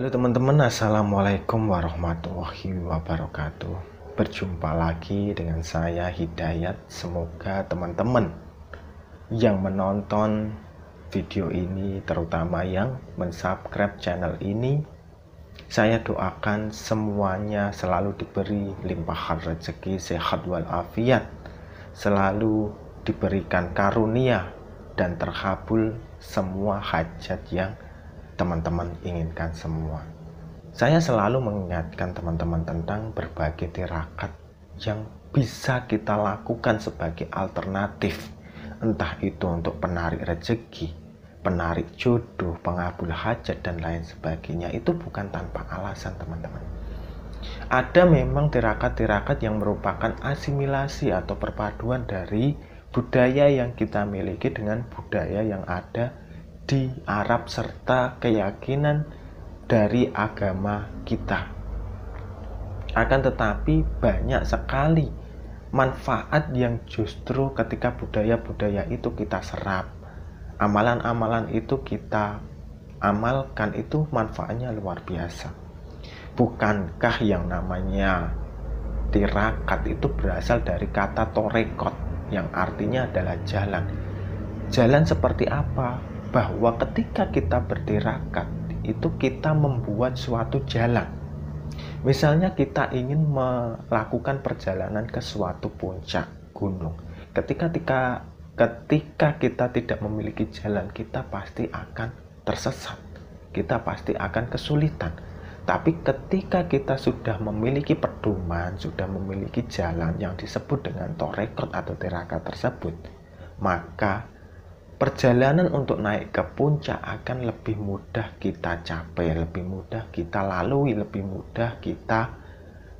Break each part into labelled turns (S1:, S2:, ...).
S1: Halo teman-teman, assalamualaikum warahmatullahi wabarakatuh. Berjumpa lagi dengan saya Hidayat. Semoga teman-teman yang menonton video ini, terutama yang mensubscribe channel ini, saya doakan semuanya selalu diberi limpahan rezeki, sehat walafiat, selalu diberikan karunia dan terkabul semua hajat yang teman-teman inginkan semua. Saya selalu mengingatkan teman-teman tentang berbagai tirakat yang bisa kita lakukan sebagai alternatif, entah itu untuk penarik rezeki, penarik jodoh, pengabul hajat, dan lain sebagainya. Itu bukan tanpa alasan, teman-teman. Ada memang tirakat-tirakat yang merupakan asimilasi atau perpaduan dari budaya yang kita miliki dengan budaya yang ada di Arab serta keyakinan dari agama kita. Akan tetapi banyak sekali manfaat yang justru ketika budaya-budaya itu kita serap, amalan-amalan itu kita amalkan, itu manfaatnya luar biasa. Bukankah yang namanya tirakat itu berasal dari kata torekot yang artinya adalah jalan? Jalan seperti apa? Bahwa ketika kita bertirakat itu kita membuat suatu jalan. Misalnya kita ingin melakukan perjalanan ke suatu puncak gunung. Ketika kita tidak memiliki jalan, kita pasti akan tersesat. Kita pasti akan kesulitan. Tapi ketika kita sudah memiliki pedoman, sudah memiliki jalan yang disebut dengan torekot atau tirakat tersebut, maka perjalanan untuk naik ke puncak akan lebih mudah kita capai, lebih mudah kita lalui, lebih mudah kita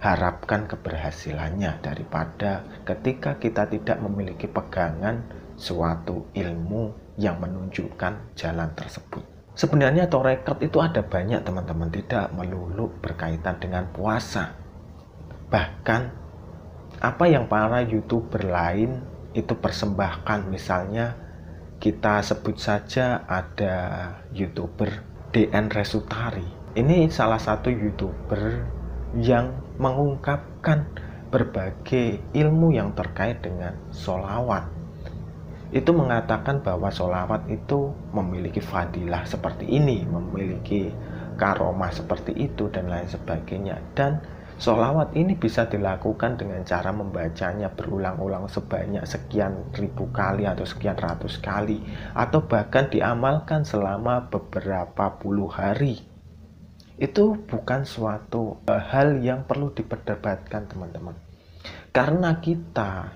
S1: harapkan keberhasilannya daripada ketika kita tidak memiliki pegangan suatu ilmu yang menunjukkan jalan tersebut. Sebenarnya torekot itu ada banyak, teman-teman, tidak melulu berkaitan dengan puasa. Bahkan apa yang para YouTuber lain itu persembahkan, misalnya kita sebut saja ada YouTuber DN Resutari. Ini salah satu YouTuber yang mengungkapkan berbagai ilmu yang terkait dengan sholawat. Itu mengatakan bahwa sholawat itu memiliki fadilah seperti ini, memiliki karomah seperti itu, dan lain sebagainya. Dan sholawat ini bisa dilakukan dengan cara membacanya berulang-ulang sebanyak sekian ribu kali atau sekian ratus kali, atau bahkan diamalkan selama beberapa puluh hari. Itu bukan suatu hal yang perlu diperdebatkan, teman-teman. Karena kita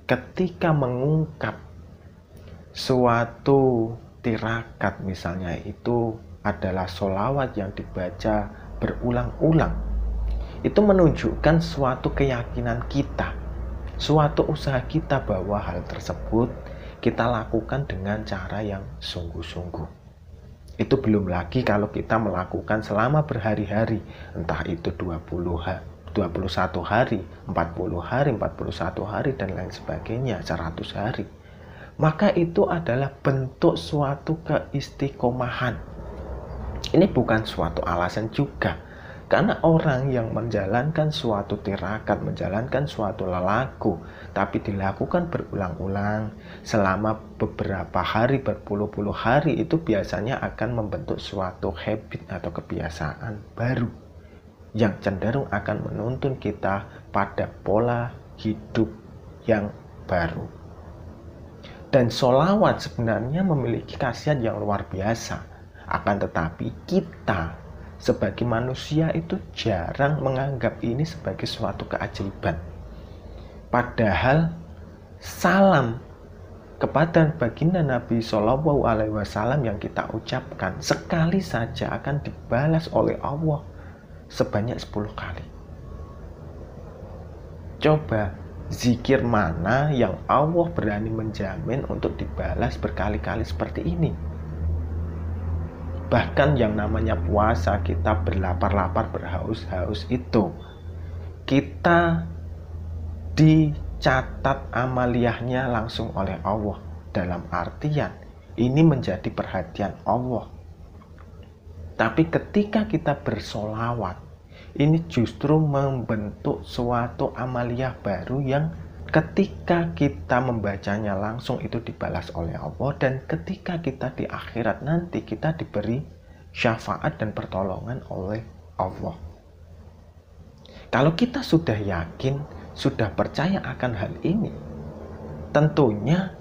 S1: ketika mengungkap suatu tirakat, misalnya itu adalah sholawat yang dibaca berulang-ulang, itu menunjukkan suatu keyakinan kita, suatu usaha kita bahwa hal tersebut kita lakukan dengan cara yang sungguh-sungguh. Itu belum lagi kalau kita melakukan selama berhari-hari, entah itu 21 hari, 40 hari, 41 hari, dan lain sebagainya, 100 hari. Maka itu adalah bentuk suatu keistiqomahan. Ini bukan suatu alasan juga. Karena orang yang menjalankan suatu tirakat, menjalankan suatu lelaku, tapi dilakukan berulang-ulang selama beberapa hari, berpuluh-puluh hari, itu biasanya akan membentuk suatu habit atau kebiasaan baru yang cenderung akan menuntun kita pada pola hidup yang baru. Dan sholawat sebenarnya memiliki khasiat yang luar biasa. Akan tetapi kita sebagai manusia itu jarang menganggap ini sebagai suatu keajaiban. Padahal salam kepada baginda Nabi Shallallahu Alaihi Wasallam yang kita ucapkan sekali saja akan dibalas oleh Allah sebanyak 10 kali. Coba zikir mana yang Allah berani menjamin untuk dibalas berkali-kali seperti ini? Bahkan yang namanya puasa, kita berlapar-lapar, berhaus-haus, itu kita dicatat amaliyahnya langsung oleh Allah. Dalam artian ini menjadi perhatian Allah. Tapi ketika kita bersolawat, ini justru membentuk suatu amaliyah baru yang ketika kita membacanya langsung itu dibalas oleh Allah, dan ketika kita di akhirat nanti kita diberi syafaat dan pertolongan oleh Allah. Kalau kita sudah yakin, sudah percaya akan hal ini, tentunya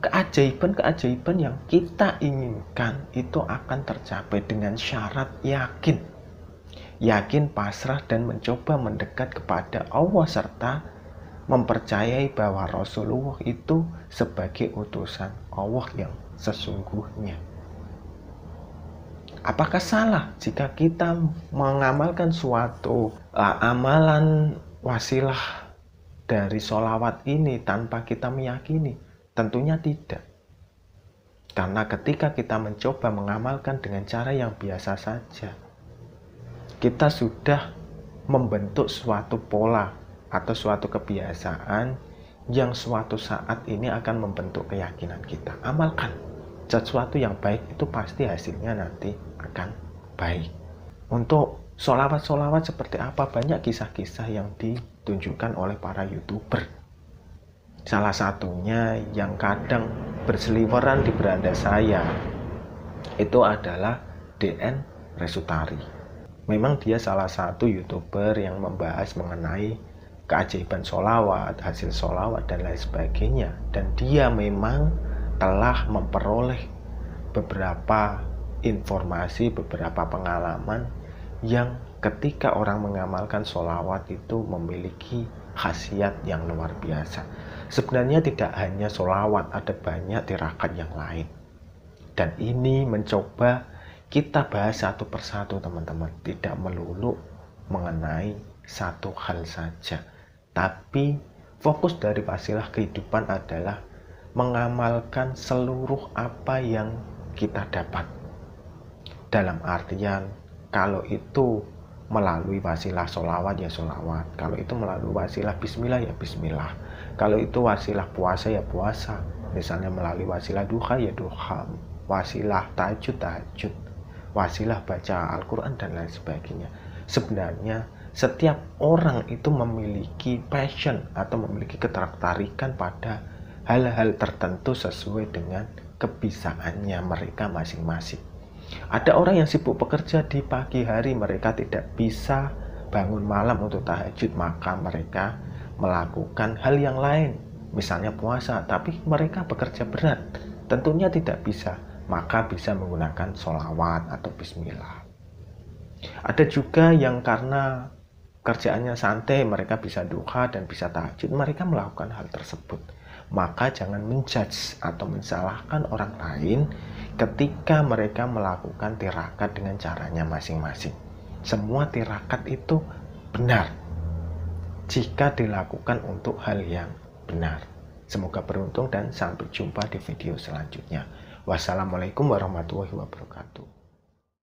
S1: keajaiban-keajaiban yang kita inginkan itu akan tercapai dengan syarat yakin. Yakin, pasrah, dan mencoba mendekat kepada Allah serta mempercayai bahwa Rasulullah itu sebagai utusan Allah yang sesungguhnya. Apakah salah jika kita mengamalkan suatu amalan wasilah dari sholawat ini tanpa kita meyakini? Tentunya tidak. Karena ketika kita mencoba mengamalkan dengan cara yang biasa saja, kita sudah membentuk suatu pola atau suatu kebiasaan yang suatu saat ini akan membentuk keyakinan kita. Amalkan sesuatu yang baik, itu pasti hasilnya nanti akan baik. Untuk sholawat-sholawat seperti apa, banyak kisah-kisah yang ditunjukkan oleh para YouTuber. Salah satunya yang kadang berseliweran di beranda saya itu adalah DN Resutari. Memang dia salah satu YouTuber yang membahas mengenai keajaiban sholawat, hasil sholawat, dan lain sebagainya. Dan dia memang telah memperoleh beberapa informasi, beberapa pengalaman yang ketika orang mengamalkan sholawat itu memiliki khasiat yang luar biasa. Sebenarnya tidak hanya sholawat, ada banyak tirakat yang lain. Dan ini mencoba kita bahas satu persatu teman-teman, tidak melulu mengenai satu hal saja. Tapi fokus dari wasilah kehidupan adalah mengamalkan seluruh apa yang kita dapat. Dalam artian, kalau itu melalui wasilah sholawat ya sholawat, kalau itu melalui wasilah bismillah ya bismillah, kalau itu wasilah puasa ya puasa, misalnya melalui wasilah duha ya duha, wasilah tahajud, wasilah baca Al-Quran, dan lain sebagainya. Sebenarnya setiap orang itu memiliki passion atau memiliki ketertarikan pada hal-hal tertentu sesuai dengan kebisaannya mereka masing-masing. Ada orang yang sibuk bekerja di pagi hari, mereka tidak bisa bangun malam untuk tahajud, maka mereka melakukan hal yang lain, misalnya puasa, tapi mereka bekerja berat, tentunya tidak bisa, maka bisa menggunakan sholawat atau bismillah. Ada juga yang karena kerjaannya santai, mereka bisa duha dan bisa tahajud, mereka melakukan hal tersebut. Maka jangan menjudge atau mensalahkan orang lain ketika mereka melakukan tirakat dengan caranya masing-masing. Semua tirakat itu benar jika dilakukan untuk hal yang benar. Semoga beruntung dan sampai jumpa di video selanjutnya. Wassalamualaikum warahmatullahi wabarakatuh.